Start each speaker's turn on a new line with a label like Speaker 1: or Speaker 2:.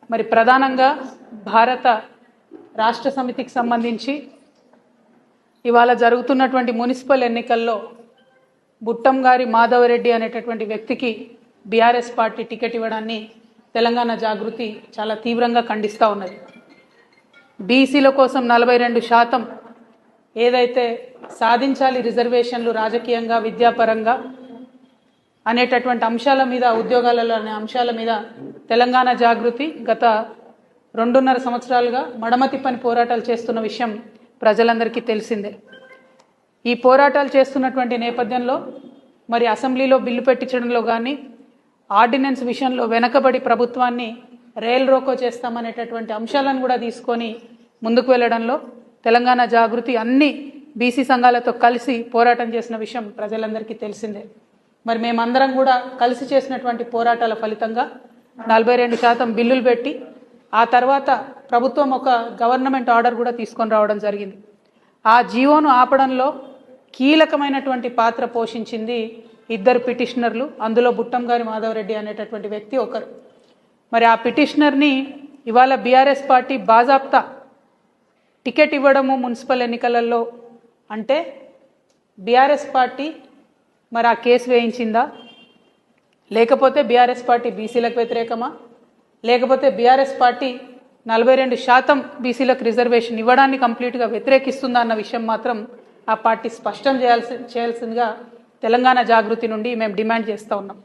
Speaker 1: మరి ప్రధానంగా భారత రాష్ట్ర సమితికి సంబంధించి ఇవాళ జరుగుతున్నటువంటి మున్సిపల్ ఎన్నికల్లో బుట్టంగారి మాధవరెడ్డి అనేటటువంటి వ్యక్తికి బీఆర్ఎస్ పార్టీ టికెట్ ఇవ్వడాన్ని తెలంగాణ జాగృతి చాలా తీవ్రంగా ఖండిస్తూ ఉన్నది. బీసీల కోసం 42% ఏదైతే సాధించాలి రిజర్వేషన్లు రాజకీయంగా విద్యాపరంగా అనేటటువంటి అంశాల మీద, ఉద్యోగాలలో అనే అంశాల మీద తెలంగాణ జాగృతి గత 2.5 సంవత్సరాలుగా మడమతిప్పని పోరాటాలు చేస్తున్న విషయం ప్రజలందరికీ తెలిసిందే. ఈ పోరాటాలు చేస్తున్నటువంటి నేపథ్యంలో మరి అసెంబ్లీలో బిల్లు పెట్టించడంలో కానీ, ఆర్డినెన్స్ విషయంలో వెనకబడి ప్రభుత్వాన్ని రైల్ రోకో చేస్తామనేటటువంటి అంశాలను కూడా తీసుకొని ముందుకు వెళ్ళడంలో తెలంగాణ జాగృతి అన్ని బీసీ సంఘాలతో కలిసి పోరాటం చేసిన విషయం ప్రజలందరికీ తెలిసిందే. మరి మేమందరం కూడా కలిసి చేసినటువంటి పోరాటాల ఫలితంగా 42% బిల్లులు పెట్టి ఆ తర్వాత ప్రభుత్వం ఒక గవర్నమెంట్ ఆర్డర్ కూడా తీసుకొని రావడం జరిగింది. ఆ జీవోను ఆపడంలో కీలకమైనటువంటి పాత్ర పోషించింది 2 పిటిషనర్లు, అందులో బుట్టంగారి మాధవరెడ్డి అనేటటువంటి వ్యక్తి ఒకరు. మరి ఆ పిటిషనర్ని ఇవాళ బీఆర్ఎస్ పార్టీ బాజాప్తా టికెట్ ఇవ్వడము మున్సిపల్ ఎన్నికలలో అంటే బీఆర్ఎస్ పార్టీ మరి ఆ కేసు వేయించిందా, లేకపోతే బీఆర్ఎస్ పార్టీ బీసీలకు వ్యతిరేకమా, లేకపోతే బీఆర్ఎస్ పార్టీ 42% బీసీలకు రిజర్వేషన్ ఇవ్వడాన్ని కంప్లీట్గా వ్యతిరేకిస్తుందా అన్న విషయం మాత్రం ఆ పార్టీ స్పష్టం చేయాల్సిందిగా తెలంగాణ జాగృతి నుండి మేము డిమాండ్ చేస్తూ ఉన్నాం.